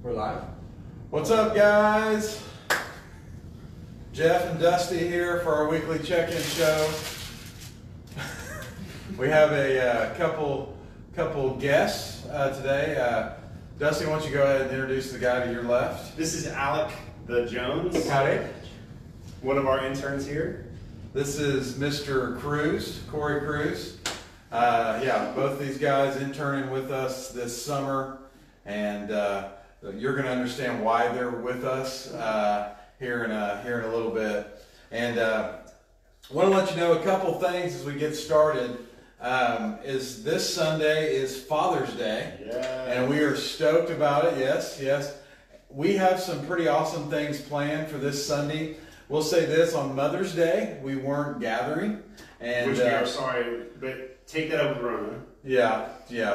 We're live. What's up, guys? Jeff and Dusty here for our weekly check-in show. We have a couple guests today. Dusty, why don't you go ahead and introduce the guy to your left? This is Alec the Jones. Howdy. One of our interns here. This is Mr. Cruz, Corey Cruz. Yeah, both these guys interning with us this summer, and you're going to understand why they're with us here in a little bit. And I want to let you know a couple things as we get started. Is this Sunday is Father's Day, and we are stoked about it. Yes. We have some pretty awesome things planned for this Sunday. We'll say this, on Mother's Day, we weren't gathering. And, which we are sorry, but take that up with Rona. Yeah,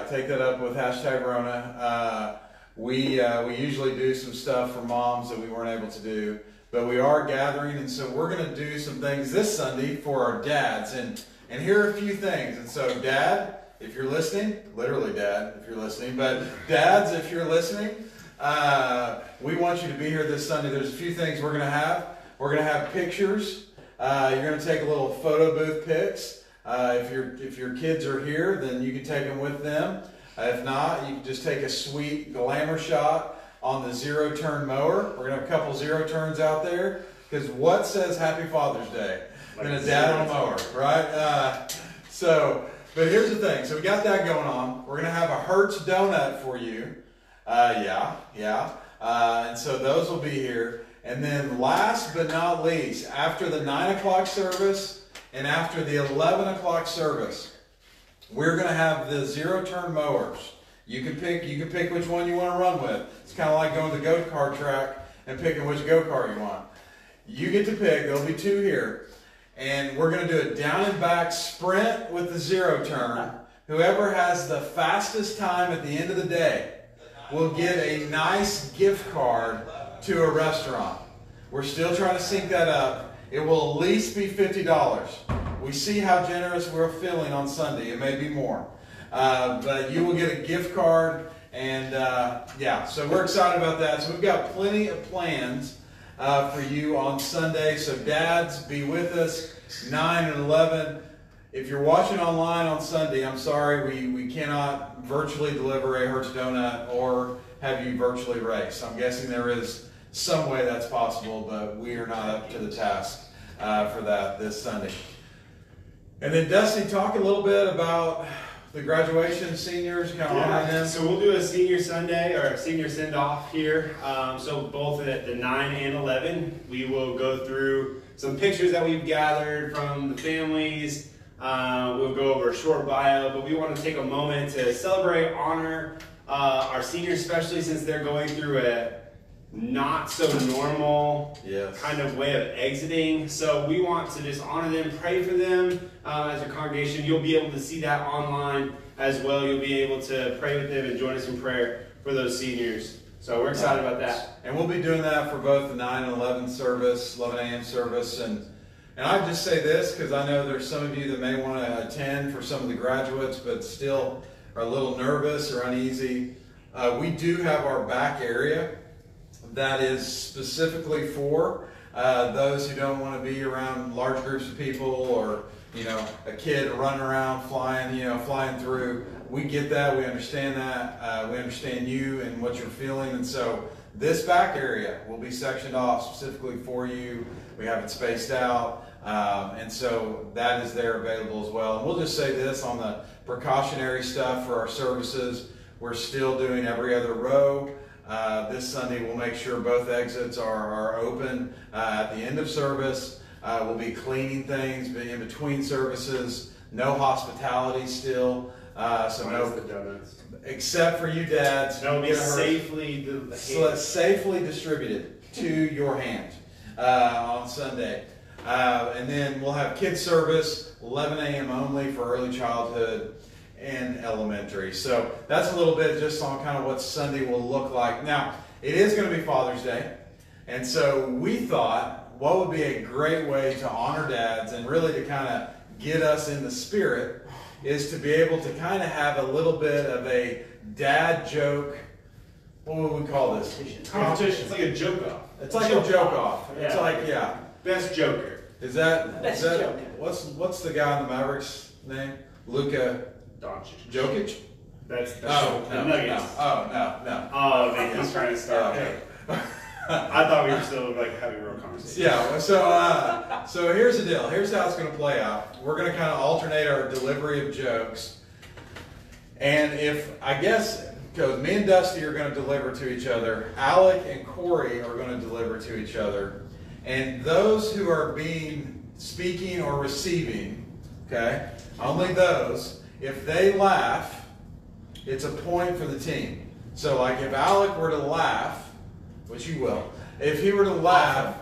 take that up with #Rona. We usually do some stuff for moms that we weren't able to do, but we are gathering, and so we're going to do some things this Sunday for our dads. And here are a few things. And so, Dad, if you're listening, literally Dad, if you're listening, but dads, if you're listening, we want you to be here this Sunday. There's a few things we're going to have. We're going to have pictures. You're going to take a little photo booth pics. If your kids are here, then you can take them with them. If not, you can just take a sweet glamour shot on the zero-turn mower. We're going to have a couple zero turns out there, because what says Happy Father's Day than a dad on a mower, right? But here's the thing. So we got that going on. We're going to have a Hertz donut for you. And so those will be here. And then last but not least, after the 9 o'clock service and after the 11 o'clock service, we're going to have the zero-turn mowers. You can pick which one you want to run with. It's kind of like going to the go-kart track and picking which go-kart you want. You get to pick. There'll be two here. And we're going to do a down and back sprint with the zero-turn. Whoever has the fastest time at the end of the day will get a nice gift card to a restaurant. We're still trying to sync that up. It will at least be $50. We see how generous we're feeling on Sunday. It may be more. But you will get a gift card, and so we're excited about that. So we've got plenty of plans for you on Sunday. So dads, be with us, 9 and 11. If you're watching online on Sunday, I'm sorry, we cannot virtually deliver a Hertz donut or have you virtually race. I'm guessing there is some way that's possible, but we are not up to the task for that this Sunday. And then Dusty, talk a little bit about the graduation, seniors, kind of honoring them. So we'll do a senior Sunday or a senior send-off here. So both at the 9 and 11, we will go through some pictures that we've gathered from the families. We'll go over a short bio, but we want to take a moment to celebrate, honor our seniors, especially since they're going through a not so normal kind of way of exiting. So we want to just honor them, pray for them as a congregation. You'll be able to see that online as well. You'll be able to pray with them and join us in prayer for those seniors. So we're excited about that. And we'll be doing that for both the 9 and 11 service, 11 a.m. service. And I just say this because I know there's some of you that may want to attend for some of the graduates, but still are a little nervous or uneasy. We do have our back area that is specifically for those who don't want to be around large groups of people, or a kid running around flying through. We get that. We understand that. We understand you and what you're feeling, and so this back area will be sectioned off specifically for you. We have it spaced out, and so that is there available as well. And we'll just say this on the precautionary stuff for our services. We're still doing every other row. This Sunday we'll make sure both exits are open at the end of service. We'll be cleaning things in between services. No hospitality still. The donuts. Except for you dads. That will be safely distributed to your hand on Sunday. And then we'll have kids service, 11 a.m. only for early childhood and elementary. So that's a little bit just on kind of what Sunday will look like. Now, it is going to be Father's Day, and so we thought what would be a great way to honor dads and really to kind of get us in the spirit is to be able to kind of have a little bit of a dad joke what would we call this? Competition. It's like a joke off. It's like a joke off. It's Yeah. like, yeah. Best joker. Is that, Best is that joker. what's the guy in the Mavericks name? Luka Doncic. Jokic? That's Oh, the no, Nuggets. no. Oh, no. Oh, man, he's trying to start. Okay. I thought we were still like having a real conversation. Yeah, so here's the deal. Here's how it's going to play out. We're going to kind of alternate our delivery of jokes. And because me and Dusty are going to deliver to each other, Alec and Corey are going to deliver to each other. And those who are speaking or receiving, okay, only those, if they laugh, it's a point for the team. So like if Alec were to laugh, which he will, if he were to laugh,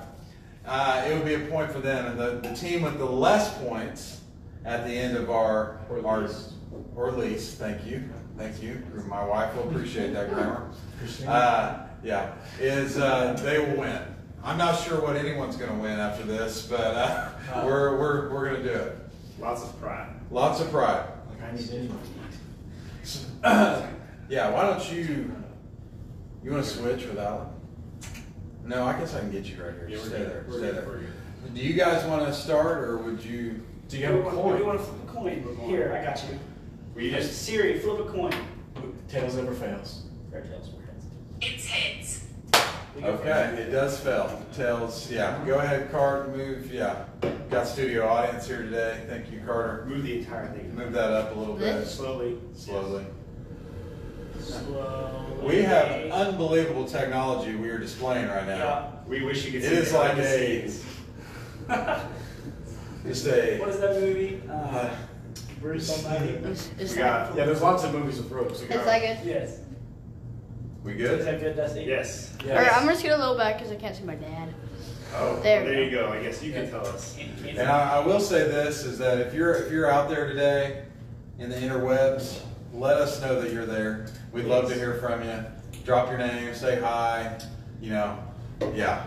it would be a point for them. And the team with the less points at the end of our least, thank you. My wife will appreciate that grammar. They will win. I'm not sure what anyone's going to win after this, but we're going to do it. Lots of pride. Lots of pride. Like I need anyone to eat. Yeah, why don't you want to switch with Alan? No, I guess I can get you right here. Yeah, Stay we're good. there. We're Stay good. there. We're good. Do you guys want to start, or would you? Do you have a We coin? want to flip a coin. Here, I got you. Will you just Siri, flip a coin. Tails never fails. Or tails, or heads. It's heads. We go Okay, it does fail. Tails, yeah. Go ahead, Carter, move, yeah. Got studio audience here today. Thank you, Carter. move the entire thing? Move that up a little bit, Slowly. slowly. Slowly. We have unbelievable technology we are displaying right now. Yeah. We wish you could It see is behind like the a- scenes. Just a, What is that movie? Bruce Almighty. Is We got, Yeah, there's lots of movies with ropes. that good? Yes. we Is good? that good, Dusty? yes. Alright, I'm gonna scoot a little back because I can't see my dad. Oh. There There we you go. I guess you can tell us. And I will say this, is that if you're out there today in the interwebs, let us know that you're there. We'd love to hear from you. Drop your name, say hi, yeah,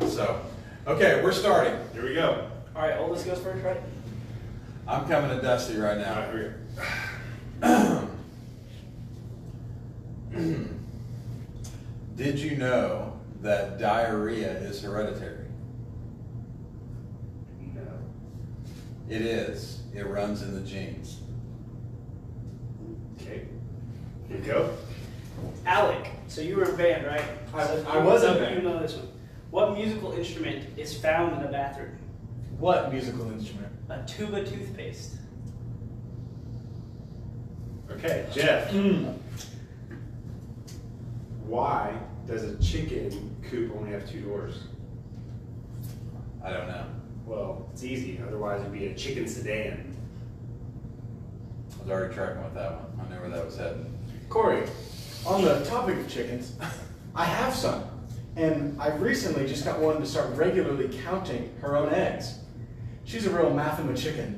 so. Okay, we're starting. Here we go. All right, oldest goes first, right? I'm coming to Dusty right All now. right, here we go. Did you know that diarrhea is hereditary? No. It is. It runs in the genes. Okay. Here we go. Alec, so you were in band, right? I was in band. You know this one. What musical instrument is found in the bathroom? What musical instrument? A tuba toothpaste. Okay, Jeff. Why does a chicken coop only have 2 doors? I don't know. Well, it's easy. Otherwise, it'd be a chicken sedan. I was already tracking with that one. I knew where that was heading. Corey, on the topic of chickens, I have some. And I recently just got one to start regularly counting her own eggs. She's a real mathema-chicken.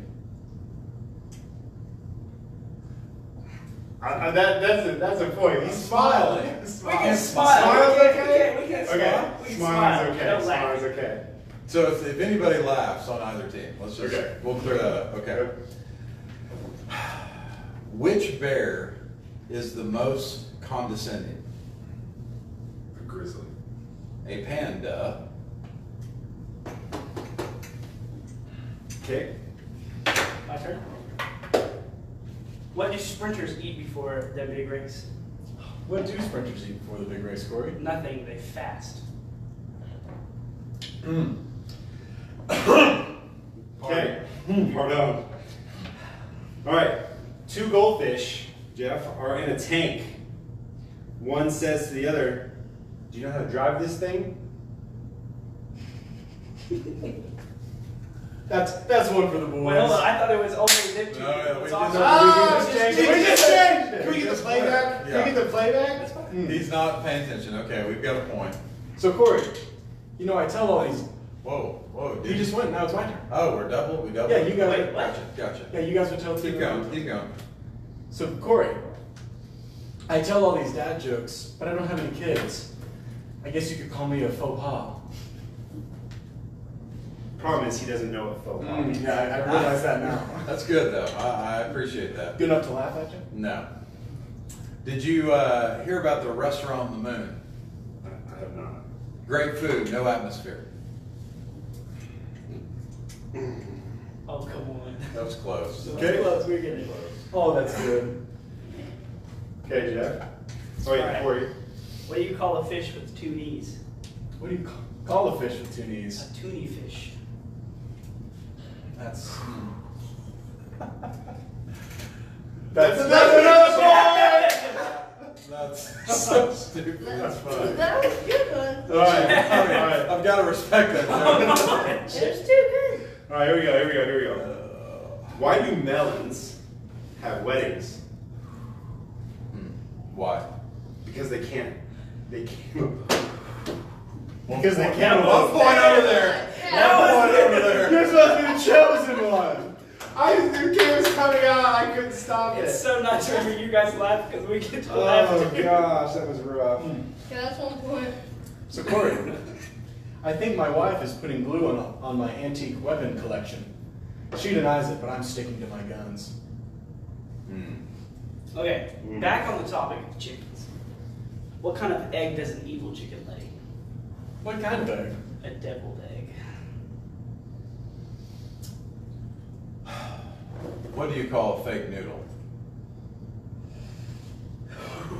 That's a point. He's smiling. We can smile. We can smile. Okay, We can smiling's smile. okay. Don't laugh. Smiling's okay. So if anybody laughs on either team, let's just, Okay. we'll clear that up, okay? Which bear is the most condescending? A grizzly. A panda, Okay. My turn. What do sprinters eat before their big race? What do sprinters eat before the big race, Corey? Nothing. They fast. Okay. Pardon. All right. 2 goldfish, Jeff, are in a tank. One says to the other, "Do you know how to drive this thing?" That's one for the boys. Wait, hold on. I thought it was only them two. No, yeah, we It's just- awesome. Oh, we just just- changed it. We just changed it. Can we get the playback? Yeah. Can we get the playback? That's fine. he's not paying attention. Okay, we've got a point. So Corey, I tell all these. Whoa, You just went. Now it's my turn. Oh, we doubled? Yeah, you guys. Wait, what? Gotcha. Yeah, you guys would tell. Keep going, keep going. So Corey, I tell all these dad jokes, but I don't have any kids. I guess you could call me a faux pas. Problem is, he doesn't know what faux pas means. Yeah, I realize that now. That's good though, I appreciate that. Good enough to laugh at you? No. Did you hear about the restaurant on the moon? have not. Great food, no atmosphere. Oh, come on. That was close. Okay. Close, we're getting close. Oh, that's good. Okay, Jeff. Oh, yeah, Alright. Corey. What do you call a fish with two knees? What do you call a fish with two knees? A toonie fish. That's. That's another That's so stupid. That's fun. That was a good one. Alright. I've got to respect that joke. It was too good. Alright, here we go. Why do melons have weddings? Why? Because they can't. Because they One can't. point over there. One point over there. You're supposed to be the chosen one. The game was coming out. I couldn't stop It's it. so nice to hear you guys laugh because we get to laugh Oh too. gosh, that was rough. Okay, that's 1 point. So Corey, I think my wife is putting glue on my antique weapon collection. She denies it, but I'm sticking to my guns. Okay, back on the topic of chickens. What kind of egg does an evil chicken lay? What kind of egg? A deviled egg. What do you call a fake noodle?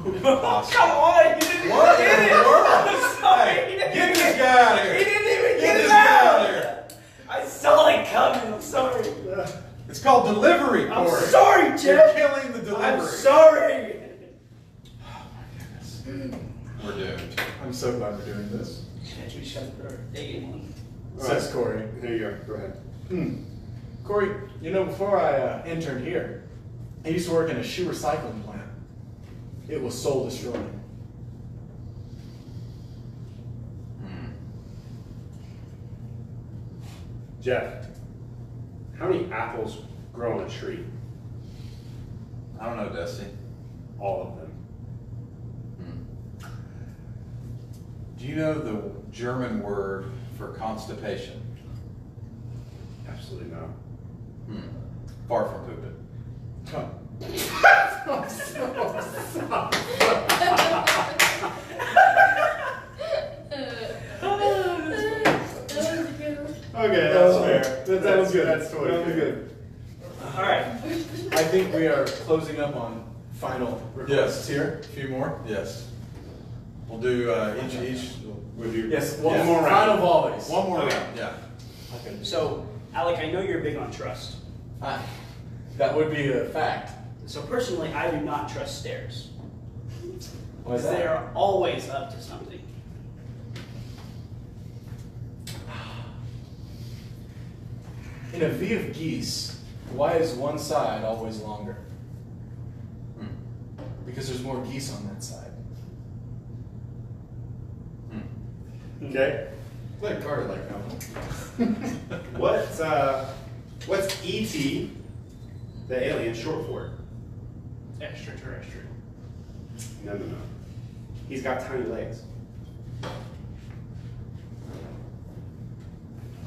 Come on, you didn't What get in it. the world? I'm sorry. Hey, He didn't get even this guy out of here. He didn't even Get get this it guy out. out of here. I saw it coming. I'm sorry. It's called delivery, I'm Corey. sorry, You're Jeff. killing the delivery. I'm sorry. We're doomed. I'm so glad we're doing this. We should put our egg in one. Says Corey. Here you go. Go ahead. Corey, you know, before I interned here, I used to work in a shoe recycling plant. It was soul destroying. Jeff, how many apples grow on a tree? I don't know, Dusty. All of them. Do you know the German word for constipation? Absolutely not. Far from pooping. Huh. Okay, that's fair. That was good. That's totally That was good. All right. I think we are closing up on final requests here. A few more? Yes. We'll do each. We'll do Yes, one yes. more round. Final volleys. One more Okay. round. Yeah. So, Alec, I know you're big on trust. That would be a fact. So personally, I do not trust stairs. Why is Because they that? are always up to something. In a V of geese, why is one side always longer? Because there's more geese on that side. Okay. Like Carter, like that one. What's ET, the alien, short for? Extraterrestrial. No. He's got tiny legs.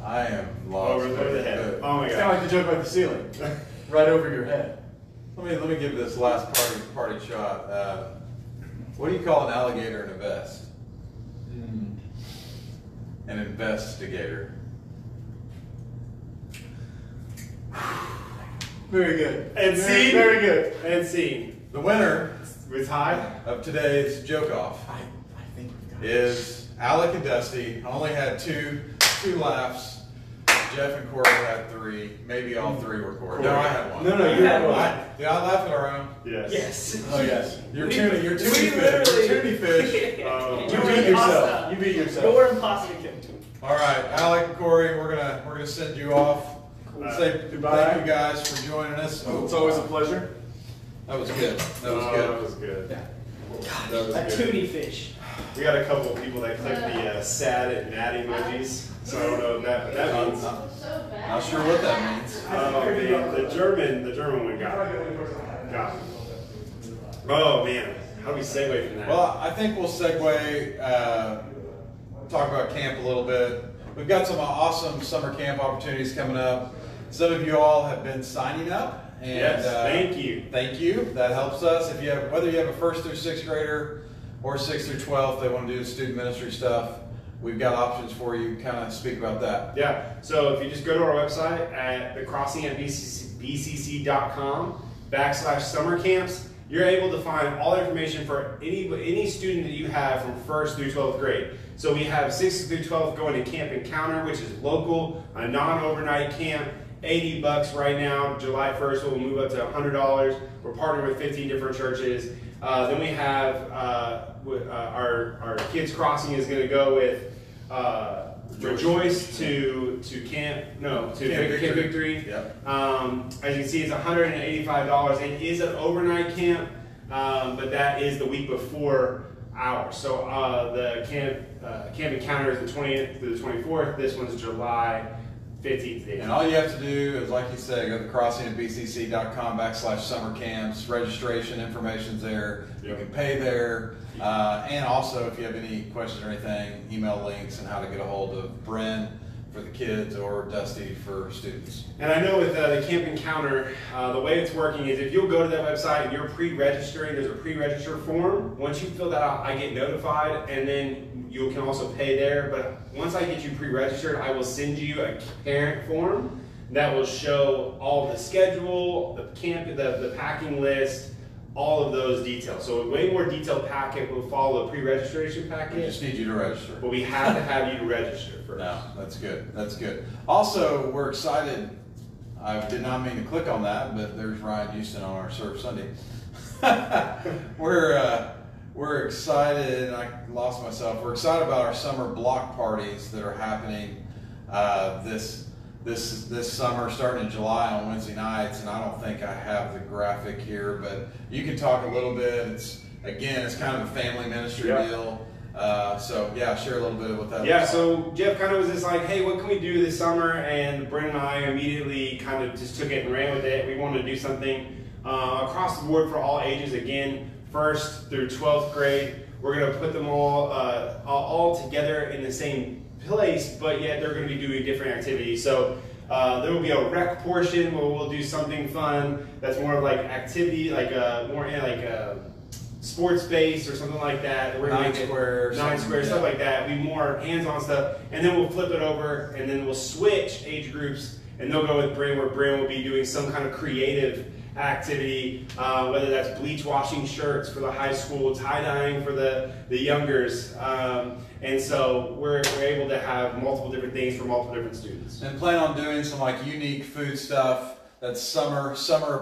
I am lost. Over the head. Oh my It's kind of god. like the joke about the ceiling. Right over your head. Let me give this last party shot. What do you call an alligator in a vest? An investigator. Very good. And very, scene. very good. And scene. The winner With high. of today's joke off I think we've got it. is Alec and Dusty. Only had two laughs. Jeff and Corey had 3. Maybe all 3 were Corey. No, I had 1. No, You had one. Did I laugh at our own? Yes. Yes. Oh yes. You're We- tuning we fish. You're literally- tuning fish. Oh. You You're beat imposter. yourself. You beat yourself. You're imposter kid. All right, Alec and Corey, we're gonna send you off. We'll say Goodbye. thank you guys for joining us. Oh, It's always a pleasure. that was good. That was Oh, good. That was good. Yeah. That was A good. toonie fish. We got a couple of people that clicked the sad and mad emojis, so I don't know what that means. So bad. Not sure what that means. Oh man, the German one got it. Got it. Oh man, how do we segue from that? Well, I think we'll segue, talk about camp a little bit. We've got some awesome summer camp opportunities coming up. Some of you all have been signing up. And, yes, thank you. Thank you. That helps us. If you have, whether you have a 1st through 6th grader, or 6 through 12 if they want to do student ministry stuff. We've got options for you. Kind of speak about that. Yeah, so if you just go to our website at thecrossing@bcc.com/summer camps, you're able to find all the information for any student that you have from 1st through 12th grade. So we have 6th through 12th going to Camp Encounter, which is local, a non-overnight camp, $80 right now. July 1st we'll move up to $100. We're partnering with 15 different churches. Then we have our Kids Crossing is going to go with Rejoice to Camp Victory. Yep. As you can see, it's $185. It is an overnight camp, but that is the week before ours. So the Camp Encounter is the 20th through the 24th. This one's July 15th. And all you have to do is, like you said, go to crossing@bcc.com/summer camps. Registration information's there. You can pay there. And also, if you have any questions or anything, email links and how to get a hold of Bren for the kids or Dusty for students. And I know with the Camp Encounter, the way it's working is if you'll go to that website and you're pre-registering, there's a pre-register form. Once you fill that out, I get notified, and then you can also pay there. But once I get you pre-registered, I will send you a parent form that will show all the schedule, the camp, the packing list, all of those details. So a way more detailed packet will follow a pre-registration We packet, just need you to register. but we have to have you to register first. No, that's good. That's good. Also, we're excited. I did not mean to click on that, but there's Ryan Houston on our Serve Sunday. We're excited. I lost myself. We're excited about our summer block parties that are happening this summer, starting in July on Wednesday nights. And I don't think I have the graphic here, but you can talk a little bit. It's kind of a family ministry deal. So yeah, share a little bit of what that Yeah, is. so Jeff kind of was just like, hey, what can we do this summer? And Brent and I immediately kind of just took it and ran with it. We wanted to do something across the board for all ages. Again, 1st through 12th grade. We're going to put them all together in the same place, but yet they're going to be doing different activities. So there will be a rec portion where we'll do something fun that's more of like activity, like more like sports based or something like that. We're Nine gonna square, stuff like that. Be more hands-on stuff, and then we'll flip it over, and then we'll switch age groups, and they'll go with Bryn, where Bryn will be doing some kind of creative activity, whether that's bleach washing shirts for the high school, tie-dyeing for the youngers, and so we're able to have multiple different things for multiple different students. And plan on doing some like unique food stuff that's summer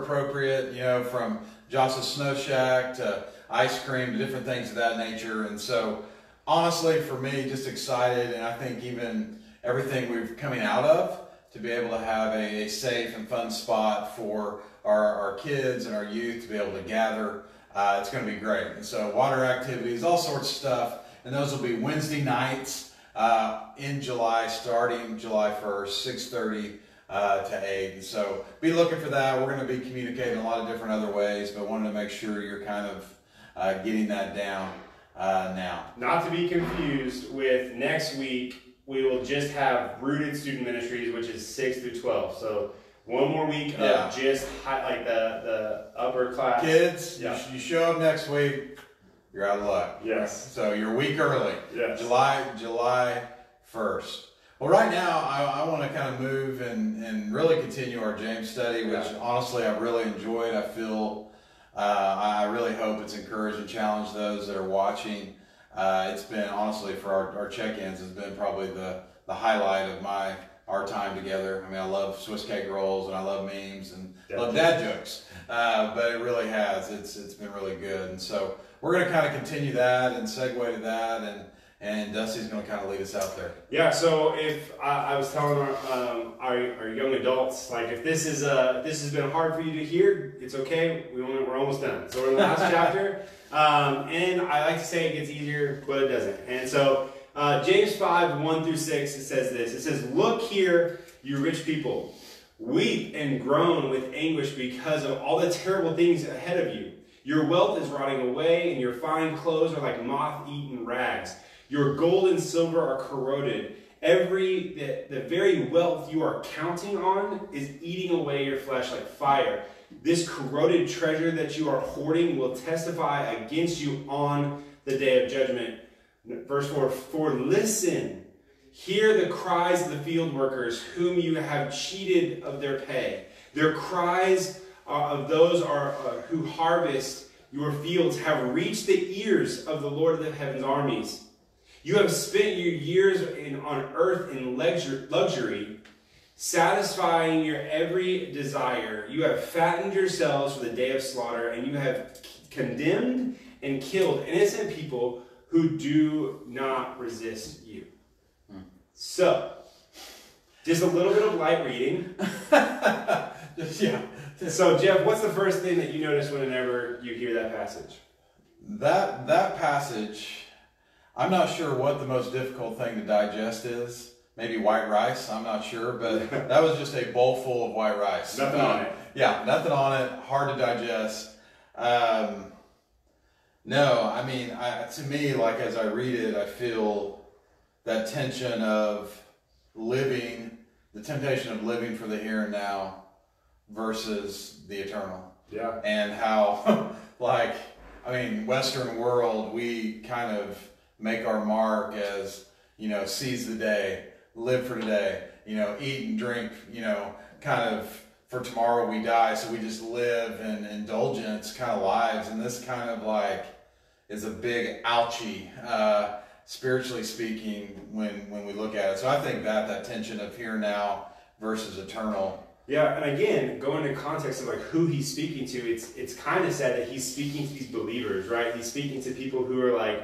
appropriate, you know, from Josh's Snow Shack to ice cream to different things of that nature. And so honestly, for me, just excited, and I think even everything we're coming out of, to be able to have a safe and fun spot for our kids and our youth to be able to gather. It's going to be great. And so water activities, all sorts of stuff. And those will be Wednesday nights in July, starting July 1st, 6:30 to 8. And so be looking for that. We're going to be communicating a lot of different other ways, but wanted to make sure you're kind of getting that down now. Not to be confused with next week, we will just have Rooted Student Ministries, which is 6 through 12. So one more week of just like the upper class. Kids, Yeah. you show up next week, you're out of luck. Yes. So you're a week early. Yes. July 1st. Well, right now, I want to kind of move and really continue our James study, which honestly I've really enjoyed. I feel, I really hope it's encouraged and challenged those that are watching. It's been, honestly, for our check-ins, it's been probably the highlight of our time together. I mean, I love Swiss cake rolls and I love memes and love dad jokes, but it really has. It's been really good. And so we're going to kind of continue that and segue to that, and Dusty's going to kind of lead us out there. Yeah, so if I was telling our young adults, like if this has been hard for you to hear, it's okay. We're almost done. So we're in the last chapter, and I like to say it gets easier, but it doesn't. And so James 5:1-6, it says this. It says, "Look here, you rich people, weep and groan with anguish because of all the terrible things ahead of you. Your wealth is rotting away, and your fine clothes are like moth-eaten rags. Your gold and silver are corroded. The very wealth you are counting on is eating away your flesh like fire. This corroded treasure that you are hoarding will testify against you on the day of judgment. Verse 4, for listen, hear the cries of the field workers whom you have cheated of their pay. Their cries of those who harvest your fields have reached the ears of the Lord of the heaven's armies. You have spent your years on earth in luxury, satisfying your every desire. You have fattened yourselves for the day of slaughter, and you have condemned and killed innocent people who do not resist you. So, just a little bit of light reading. Yeah. So, Jeff, what's the first thing that you notice whenever you hear that passage? That passage, I'm not sure what the most difficult thing to digest is. Maybe white rice, I'm not sure, but that was just a bowl full of white rice. Nothing on it. Yeah, nothing on it, hard to digest. No, I mean, to me, like as I read it, I feel that tension of living, the temptation of living for the here and now versus the eternal. Yeah. And how, like, I mean, Western world, we kind of make our mark as, seize the day, live for today, eat and drink, kind of for tomorrow we die. So we just live in indulgence kind of lives. And this kind of like is a big ouchie, spiritually speaking, when we look at it. So I think that tension of here now versus eternal. Yeah, and again, going into context of like who he's speaking to, it's kind of sad that he's speaking to these believers, right? He's speaking to people who are like,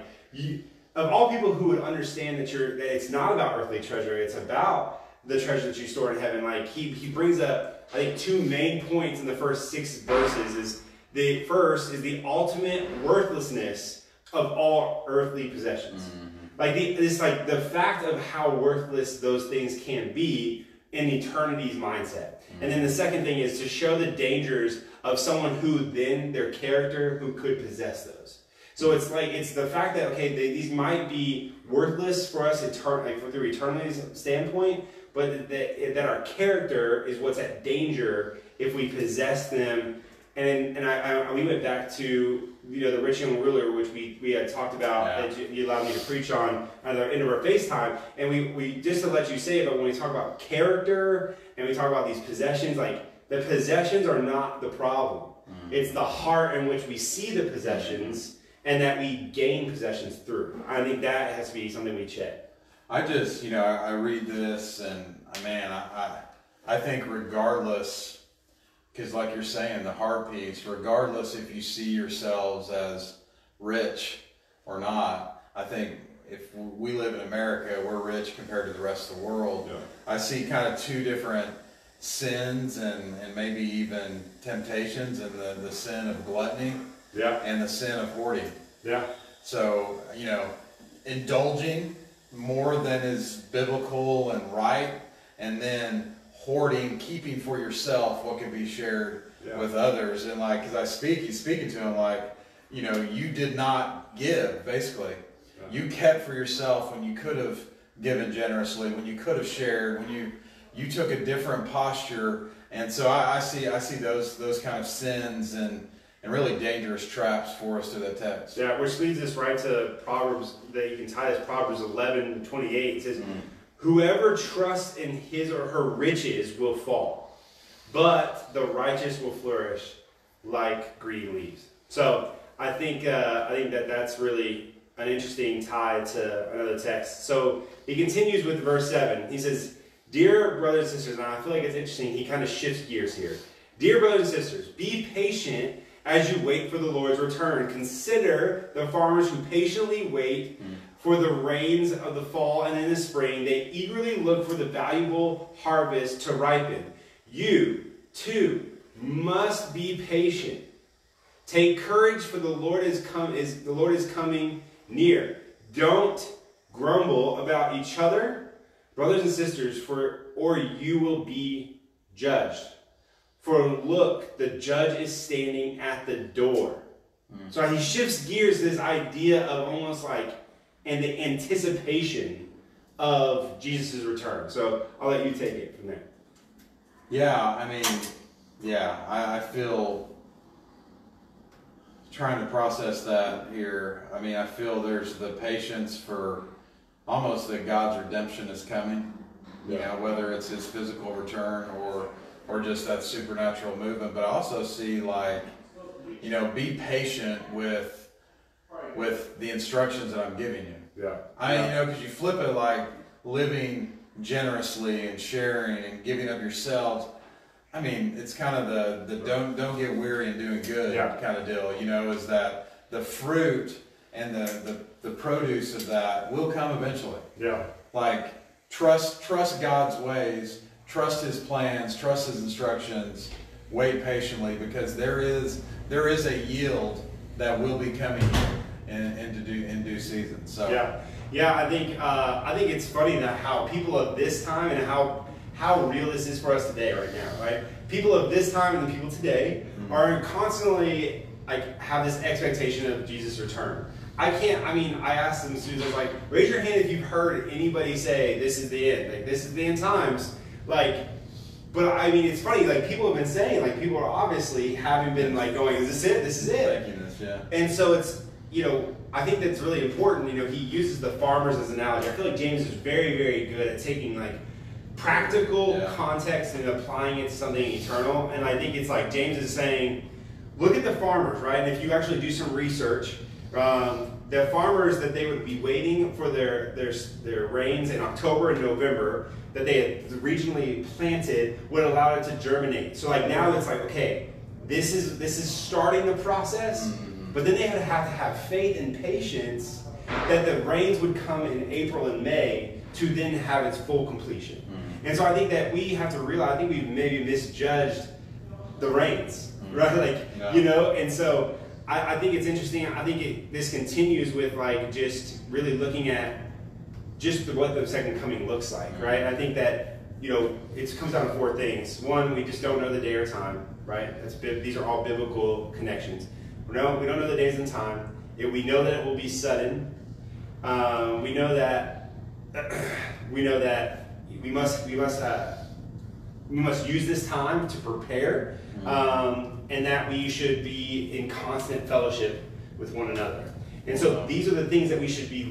of all people who would understand that it's not about earthly treasure, it's about the treasure that you store in heaven. Like he brings up, I think, two main points in the first 6 verses. Is the first is the ultimate worthlessness of all earthly possessions. Like the fact of how worthless those things can be in eternity's mindset. And then the second thing is to show the dangers of someone who then their character who could possess those. So it's the fact that, okay, these might be worthless for us through eternity's standpoint, but that our character is what's at danger if we possess them. And we went back to the rich young ruler, which we had talked about, that you allowed me to preach on at the end of our FaceTime. And we just to let you say it, but when we talk about character and we talk about these possessions, like the possessions are not the problem. It's the heart in which we see the possessions and that we gain possessions through. I think that has to be something we check. I just, I read this and man, I think regardless, because like you're saying, the heart piece, regardless if you see yourselves as rich or not, I think if we live in America, we're rich compared to the rest of the world. Yeah. I see kind of two different sins and maybe even temptations, and the sin of gluttony and the sin of hoarding. Yeah. So, indulging more than is biblical and right, and then hoarding, keeping for yourself what can be shared with others. And like, as he's speaking to him like, you did not give, basically. Yeah. You kept for yourself when you could have given generously, when you could have shared, when you took a different posture. And so I see those kind of sins and really dangerous traps for us to that text. Yeah, which leads us right to Proverbs, that you can tie this Proverbs 11:28. It says, whoever trusts in his or her riches will fall, but the righteous will flourish like green leaves. So I think that's really an interesting tie to another text. So he continues with verse 7. He says, dear brothers and sisters, and I feel like it's interesting, he kind of shifts gears here. Dear brothers and sisters, be patient as you wait for the Lord's return. Consider the farmers who patiently wait for the rains of the fall and in the spring. They eagerly look for the valuable harvest to ripen. You, too, must be patient. Take courage, for the Lord is coming near. Don't grumble about each other, brothers and sisters, or you will be judged. For look, the judge is standing at the door. So he shifts gears to this idea of almost like and the anticipation of Jesus' return. So I'll let you take it from there. Yeah, I mean, I feel trying to process that here. I mean, I feel there's the patience for almost that God's redemption is coming. You know, whether it's his physical return or just that supernatural movement. But I also see, like, you know, be patient with the instructions that I'm giving you. Yeah. You know, because you flip it like living generously and sharing and giving of yourselves. I mean, it's kind of the don't get weary in doing good kind of deal. You know, is that the fruit and the produce of that will come eventually. Yeah. Like, trust God's ways, trust his plans, trust his instructions, wait patiently, because there is a yield that will be coming in due season. So I think it's funny that how people of this time and how real this is for us today right now, right? People of this time and the people today are constantly like have this expectation of Jesus' return. I asked some students, I was like, raise your hand if you've heard anybody say this is the end, like this is the end times, like. But I mean, it's funny, like people have been saying, like people are obviously having been like going, is this it? This is it. And so it's, you know, I think that's really important. You know, he uses the farmers as an analogy. I feel like James is very, very good at taking like practical context and applying it to something eternal. And I think it's like James is saying, look at the farmers, right? And if you actually do some research, the farmers that they would be waiting for their rains in October and November that they had regionally planted would allow it to germinate. So like now it's like, okay, this is starting the process, but then they have to have faith and patience that the rains would come in April and May to then have its full completion. And so I think that we have to realize, I think we've maybe misjudged the rains, right? Like, you know, and so I think it's interesting. I think this continues with like just really looking at just what the second coming looks like, right? I think that, you know, it comes down to four things. One, we just don't know the day or time, right? These are all biblical connections. We don't know the days and time. We know that it will be sudden. We know that we must use this time to prepare, and that we should be in constant fellowship with one another. And so these are the things that we should be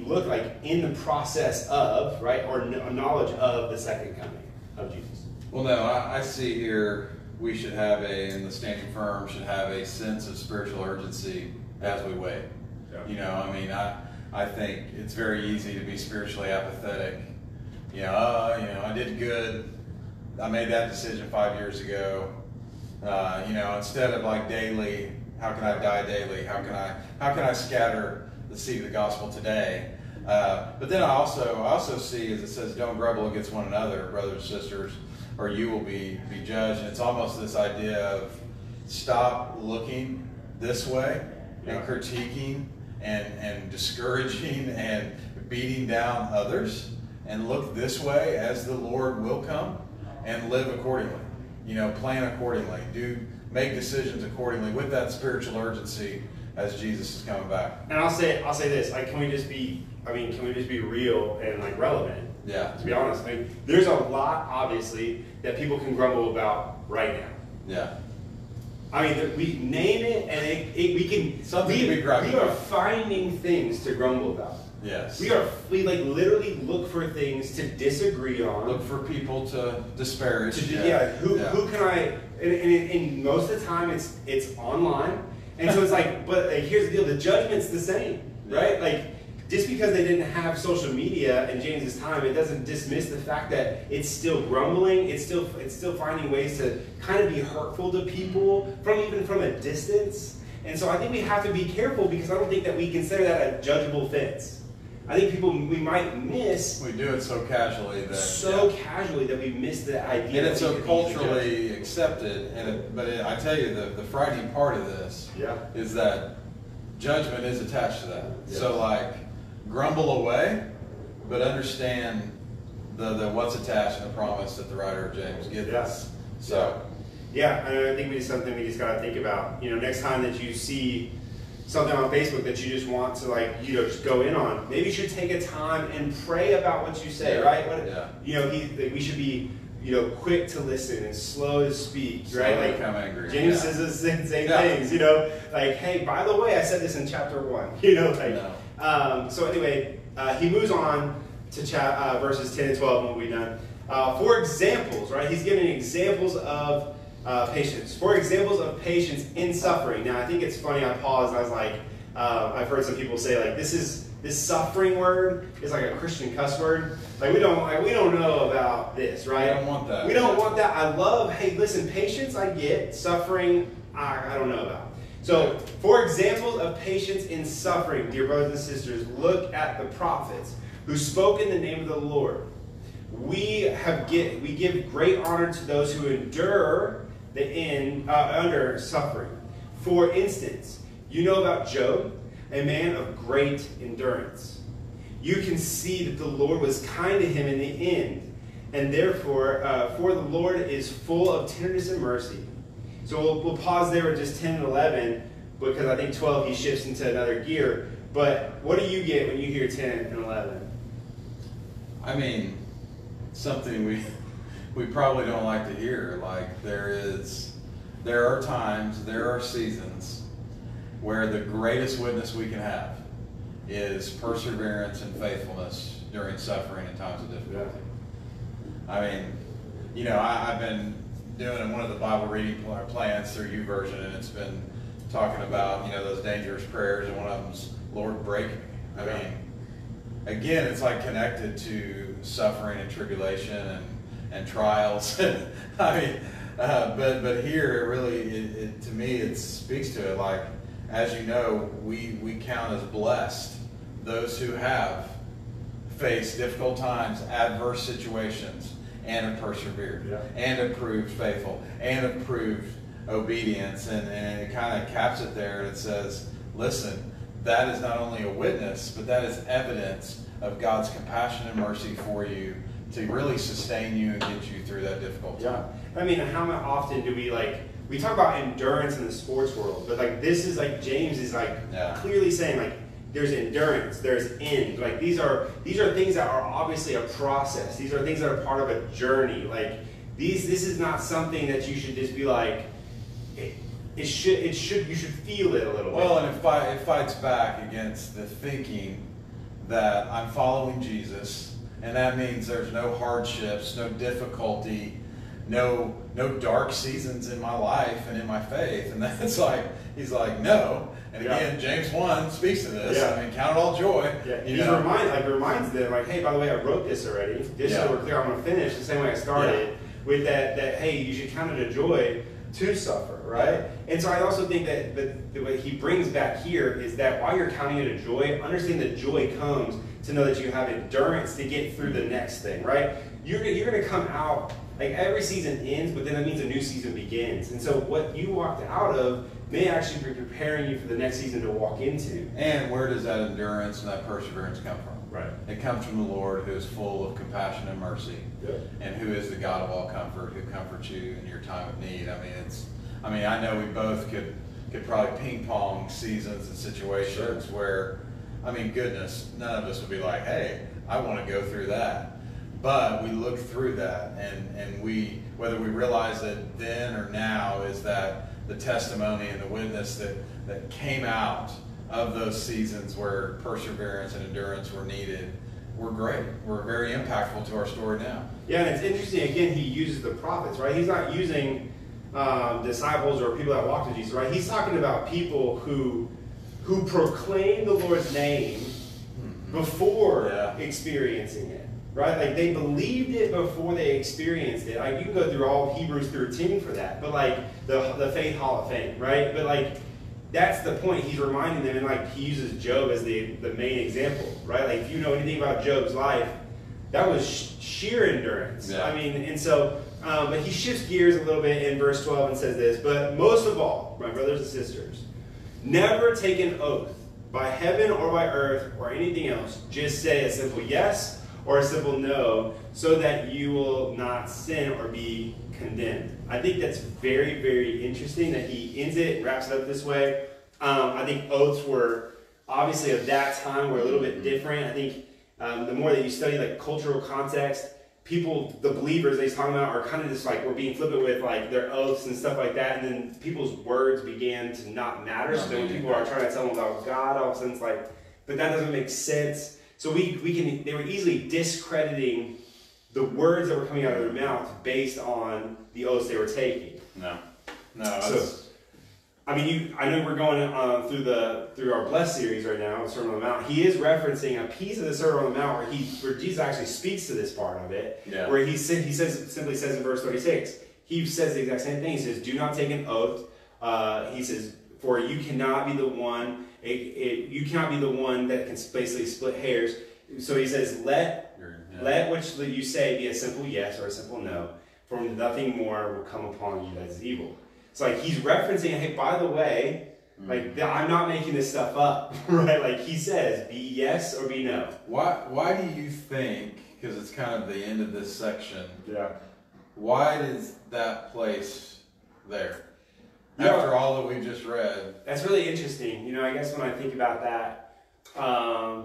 in the process of, right, or knowledge of the second coming of Jesus. Well, no, I see here we should have and the Standing Firm should have a sense of spiritual urgency as we wait. Yeah. You know, I mean, I think it's very easy to be spiritually apathetic. You know, I did good. I made that decision 5 years ago. You know, instead of like daily, how can I die daily? How can I scatter the seed of the gospel today? But then I also see, as it says, don't grumble against one another, brothers and sisters, or you will be judged. And it's almost this idea of stop looking this way and critiquing and discouraging and beating down others, and look this way as the Lord will come, and live accordingly. You know, plan accordingly. Make decisions accordingly with that spiritual urgency as Jesus is coming back. And I'll say this: like, can we just be real and like relevant? Yeah. To be honest, I mean, there's a lot obviously that people can grumble about right now. Yeah. I mean, we name it, and we can. Something to be griping We are about. finding things to grumble about. Yes. We like literally look for things to disagree on. Look for people to disparage. Who can I? And most of the time it's online, and so it's like, but like, here's the deal: the judgment's the same, right? Like, just because they didn't have social media in James's time, it doesn't dismiss the fact that it's still grumbling. It's still finding ways to kind of be hurtful to people even from a distance. And so I think we have to be careful, because I don't think that we consider that a judgeable offense. I think we might miss. We do it so casually that we miss the idea. And it's so culturally accepted. But I tell you, the frightening part of this is that judgment is attached to that. Yes. So like, grumble away, but understand the what's attached and the promise that the writer of James gives us. So. Yeah, and I think it's something we just got to think about. You know, next time that you see something on Facebook that you just want to just go in on, maybe you should take a time and pray about what you say, right? We should be quick to listen and slow to speak, right? Slow to Like become angry. James Yeah. says the same Yeah. things, like, hey, by the way, I said this in chapter 1, So anyway, he moves on to verses 10 and 12 when we're done. For examples, right? He's giving examples of patience. For examples of patience in suffering. Now, I think it's funny. I paused. I was like, I've heard some people say like, this suffering word is like a Christian cuss word. Like we don't know about this, right? We don't want that. We don't want that. I love. Hey, listen, patience I get. Suffering I don't know about. So, for examples of patience in suffering, dear brothers and sisters, look at the prophets who spoke in the name of the Lord. We give great honor to those who endure under suffering. For instance, you know about Job, a man of great endurance. You can see that the Lord was kind to him in the end, and therefore, for the Lord is full of tenderness and mercy. So we'll pause there at just 10 and 11, because I think 12 he shifts into another gear. But what do you get when you hear 10 and 11? I mean, something we probably don't like to hear. Like there are times, there are seasons where the greatest witness we can have is perseverance and faithfulness during suffering and times of difficulty. Yeah. I mean, I've been doing one of the Bible reading plans through YouVersion, and it's been talking about, those dangerous prayers, and one of them's, Lord, break me. I mean, again, it's like connected to suffering and tribulation and trials. I mean, but here, it really, to me, it speaks to it. Like, as you know, we count as blessed those who have faced difficult times, adverse situations, and have persevered, and have proved faithful, and have proved obedience. And it kind of caps it there, and it says, listen, that is not only a witness, but that is evidence of God's compassion and mercy for you to really sustain you and get you through that difficult time. I mean, how often do we talk about endurance in the sports world, but like this is like James is like clearly saying like there's endurance, there's end. Like these are things that are obviously a process. These are things that are part of a journey. Like this is not something that you should just be like you should feel it a little bit. Well, and it fights back against the thinking that I'm following Jesus, and that means there's no hardships, no difficulty, no dark seasons in my life and in my faith. And that's like, he's like, no. And again, James 1 speaks to this. I mean, count it all joy. He reminds them, like, hey, by the way, I wrote this already. Just so we're clear, I'm going to finish the same way I started with that, hey, you should count it a joy to suffer, right? And so I also think that what he brings back here is that while you're counting it a joy, understand that joy comes to know that you have endurance to get through the next thing, right? You're going to come out, like every season ends, but then that means a new season begins. And so what you walked out of may actually be preparing you for the next season to walk into. And where does that endurance and that perseverance come from? Right. It comes from the Lord, who is full of compassion and mercy, and who is the God of all comfort, who comforts you in your time of need. I mean, I know we both could probably ping pong seasons and situations where, I mean, goodness, none of us would be like, hey, I want to go through that. But we look through that, and we, whether we realize it then or now, is that the testimony and the witness that came out of those seasons where perseverance and endurance were needed were great. Were very impactful to our story now. Yeah, and it's interesting, again, he uses the prophets, right? He's not using disciples or people that walked with Jesus, right? He's talking about people who proclaimed the Lord's name before experiencing it. Right? Like they believed it before they experienced it. Like you can go through all Hebrews 13 for that. But like the Faith Hall of Fame, right? But like that's the point. He's reminding them, and like he uses Job as the main example, right? Like if you know anything about Job's life, that was sheer endurance. Yeah. I mean, and so, but he shifts gears a little bit in verse 12 and says this, but most of all, my brothers and sisters, never take an oath by heaven or by earth or anything else. Just say a simple yes or a simple no, so that you will not sin or be condemned. I think that's very, very interesting that he ends it and wraps it up this way. I think oaths were obviously of that time were a little bit different. I think the more that you study like cultural context, people, the believers that he's talking about, are kind of just like, we're being flippant with like their oaths and stuff like that, and then people's words began to not matter. So then when people are trying to tell them about God, all of a sudden it's like, but that doesn't make sense. So they were easily discrediting the words that were coming out of their mouth based on the oaths they were taking. No. So, I mean, I know we're going through our Blessed series right now, the Sermon on the Mount. He is referencing a piece of the Sermon on the Mount where Jesus actually speaks to this part of it. Yeah. Where he simply says in verse 36, he says the exact same thing. He says, "Do not take an oath." He says, "For you cannot be the one. You cannot be the one that can basically split hairs." So he says, "Let which you say be a simple yes or a simple no, for nothing more will come upon you that is evil." It's like he's referencing, hey, by the way, like I'm not making this stuff up, right? Like he says, be yes or be no. Why do you think, because it's kind of the end of this section, yeah, why is that place there? After all that we've just read. That's really interesting. You know, I guess when I think about that,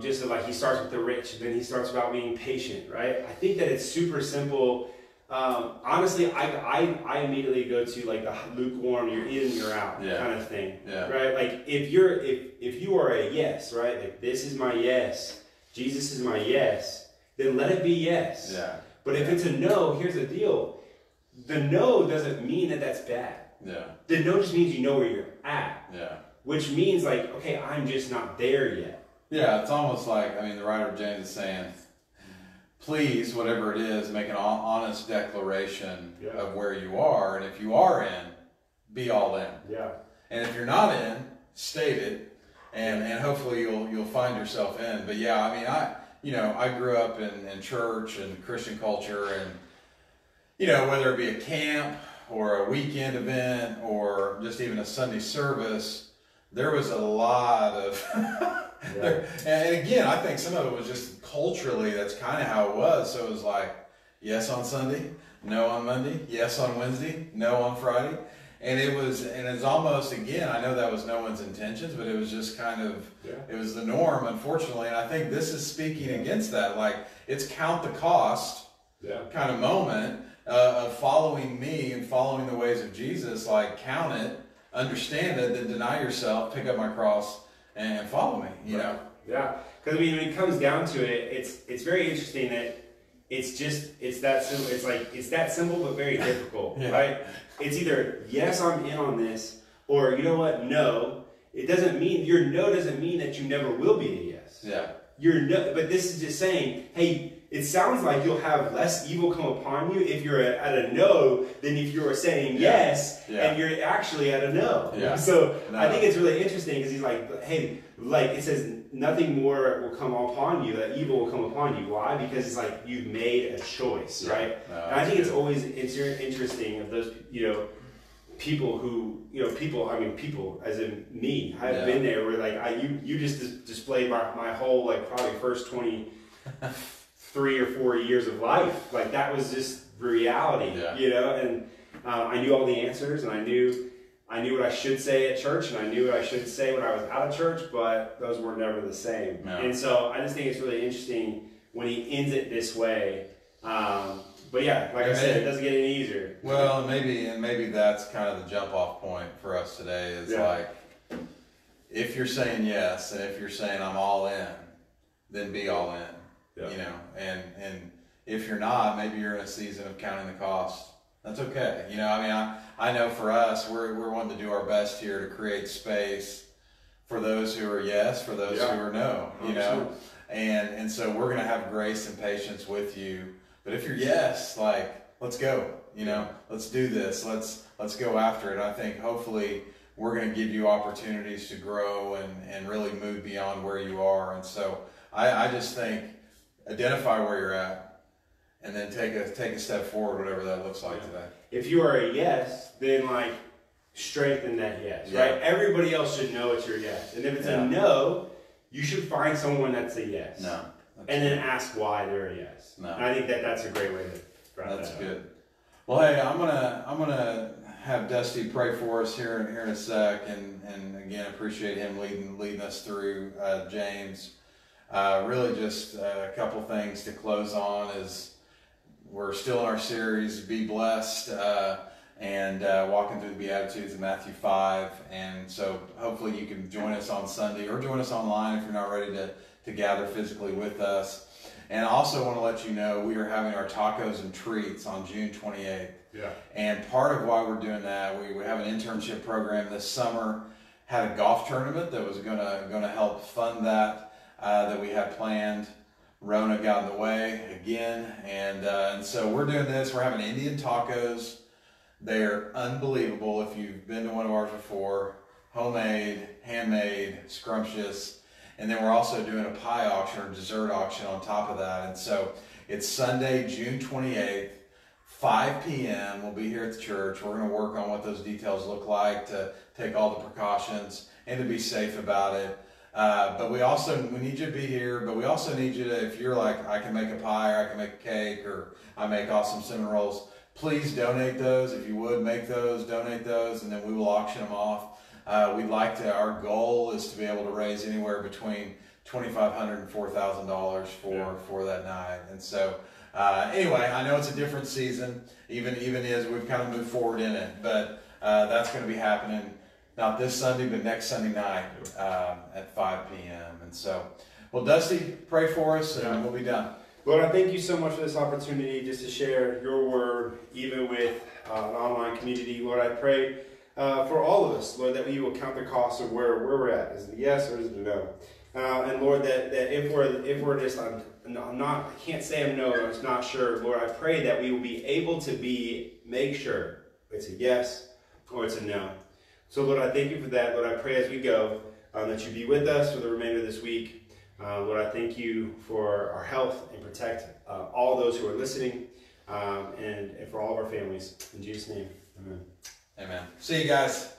just so like he starts with the rich, then he starts about being patient, right? I think that it's super simple. Honestly, I immediately go to like the lukewarm, you're in, you're out kind of thing, right? Like if you are a yes, right? Like this is my yes, Jesus is my yes, then let it be yes. Yeah. But if it's a no, here's the deal: the no doesn't mean that that's bad. Yeah. The no just means you know where you're at. Yeah. Which means like, okay, I'm just not there yet. Yeah, it's almost like, I mean, the writer of James is saying, please, whatever it is, make an honest declaration of where you are. And if you are in, be all in. Yeah. And if you're not in, state it. And hopefully you'll find yourself in. But yeah, I mean, I grew up in church and Christian culture, and, whether it be a camp or a weekend event or just even a Sunday service, there was a lot of and again, I think some of it was just culturally, that's kind of how it was. So it was like, yes on Sunday, no on Monday, yes on Wednesday, no on Friday. And it's almost, again, I know that was no one's intentions, but it was just kind of, it was the norm, unfortunately. And I think this is speaking against that. Like, it's count the cost kind of moment of following me and following the ways of Jesus. Like, count it, understand it, then deny yourself, pick up my cross, and follow me, you know? Yeah, because I mean, when it comes down to it, it's very interesting that it's that simple. It's that simple, but very difficult, right? It's either, yes, I'm in on this, or you know what, no. It doesn't mean, your no doesn't mean that you never will be a yes. Yeah. Your no, but this is just saying, hey, it sounds like you'll have less evil come upon you if you're at a no than if you're saying yes and you're actually at a no. Yeah. So I think it's really interesting because he's like, hey, like it says, nothing more will come upon you, that evil will come upon you. Why? Because it's like you've made a choice, right? No, and I think it's always interesting of those, people who, people as in me, I've been there where like you just displayed my whole like probably first 23 or 4 years of life. Like that was just reality, and I knew all the answers, and I knew what I should say at church, and I knew what I should say when I was out of church, but those were never the same. No. And so I just think it's really interesting when he ends it this way. But yeah, like I said, it doesn't get any easier. Well, maybe that's kind of the jump off point for us today is like, if you're saying yes, and if you're saying I'm all in, then be all in, and if you're not, maybe you're in a season of counting the cost. That's okay. I know for us, we're wanting to do our best here to create space for those who are yes, for those who are no, and so we're going to have grace and patience with you. But if you're yes, like, let's go, let's do this. Let's go after it. I think hopefully we're going to give you opportunities to grow and really move beyond where you are. And so I just think identify where you're at and then take a step forward, whatever that looks like today. If you are a yes, then like strengthen that yes, right? Everybody else should know it's your yes. And if it's a no, you should find someone that's a yes. No. And then ask why they're a yes. No. And I think that's a great way to wrap that up. That's good. Well, hey, I'm gonna have Dusty pray for us here in a sec, and again appreciate him leading us through James. Really, just a couple things to close on is we're still in our series, Be Blessed, and walking through the Beatitudes in Matthew 5. And so hopefully you can join us on Sunday or join us online if you're not ready to gather physically with us. And I also want to let you know we are having our tacos and treats on June 28th. Yeah. And part of why we're doing that, we have an internship program this summer, had a golf tournament that was gonna help fund that we had planned. Rona got in the way again, and so we're doing this. We're having Indian tacos. They're unbelievable. If you've been to one of ours before, homemade, handmade, scrumptious. And then we're also doing a pie auction or dessert auction on top of that. And so it's Sunday, June 28th, 5 p.m. We'll be here at the church. We're going to work on what those details look like to take all the precautions and to be safe about it. But we need you to be here, but we also need you to, if you're like, I can make a pie or I can make a cake or I make awesome cinnamon rolls, please donate those. If you would, make those, donate those, and then we will auction them off. Our goal is to be able to raise anywhere between $2,500 and $4,000 for that night. And so, anyway, I know it's a different season, even as we've kind of moved forward in it, but that's going to be happening not this Sunday, but next Sunday night at 5 p.m. And so, well, Dusty, pray for us, and we'll be done. Lord, I thank you so much for this opportunity just to share your word, even with an online community. Lord, I pray for all of us, Lord, that we will count the cost of where we're at. Is it a yes or is it a no? And Lord, that if we're just, I can't say I'm no, I'm just not sure. Lord, I pray that we will be able to make sure it's a yes or it's a no. So Lord, I thank you for that. Lord, I pray as we go that you be with us for the remainder of this week. Lord, I thank you for our health and protect all those who are listening and for all of our families. In Jesus' name, amen. Amen. See you guys.